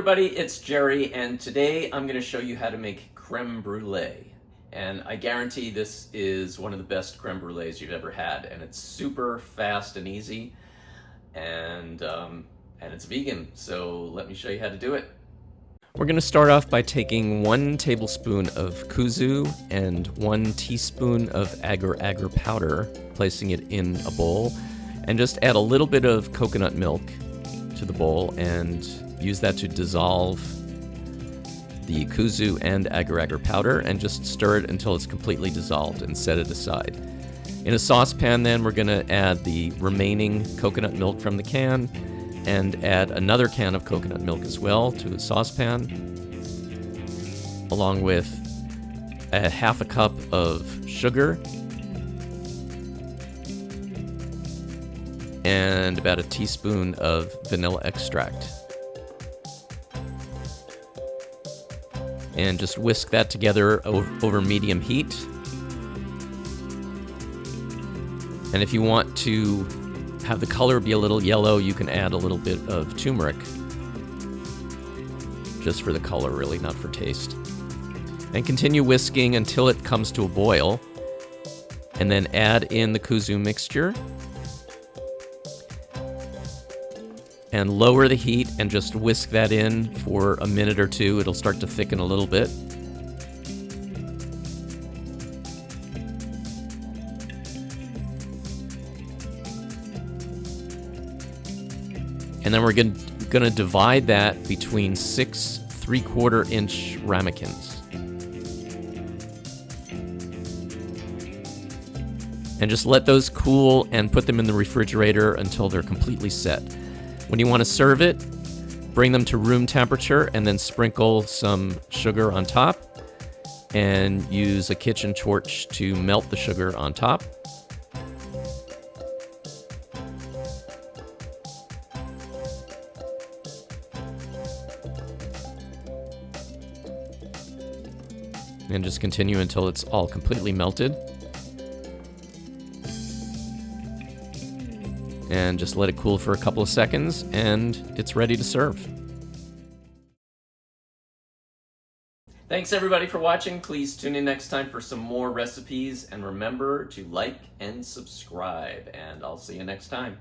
everybody, it's Jerry, and today I'm going to show you how to make creme brulee. And I guarantee this is one of the best creme brulees you've ever had, and it's super fast and easy, and it's vegan, so let me show you how to do it. We're going to start off by taking 1 tablespoon of kuzu and 1 teaspoon of agar powder, placing it in a bowl, and just add a little bit of coconut milk to the bowl and use that to dissolve the kuzu and agar powder, and just stir it until it's completely dissolved and set it aside. In a saucepan then we're going to add the remaining coconut milk from the can and add another can of coconut milk as well to the saucepan, along with a half a cup of sugar and about a teaspoon of vanilla extract. And just whisk that together over medium heat. And if you want to have the color be a little yellow, you can add a little bit of turmeric, just for the color, really, not for taste. And continue whisking until it comes to a boil, and then add in the kuzu mixture. And lower the heat and just whisk that in for a minute or two. It'll start to thicken a little bit. And then we're going to divide that between 6 3/4-inch ramekins. And just let those cool and put them in the refrigerator until they're completely set. When you want to serve it, bring them to room temperature and then sprinkle some sugar on top, and use a kitchen torch to melt the sugar on top. And just continue until it's all completely melted. And just let it cool for a couple of seconds, and it's ready to serve. Thanks everybody for watching. Please tune in next time for some more recipes, and remember to like and subscribe, and I'll see you next time.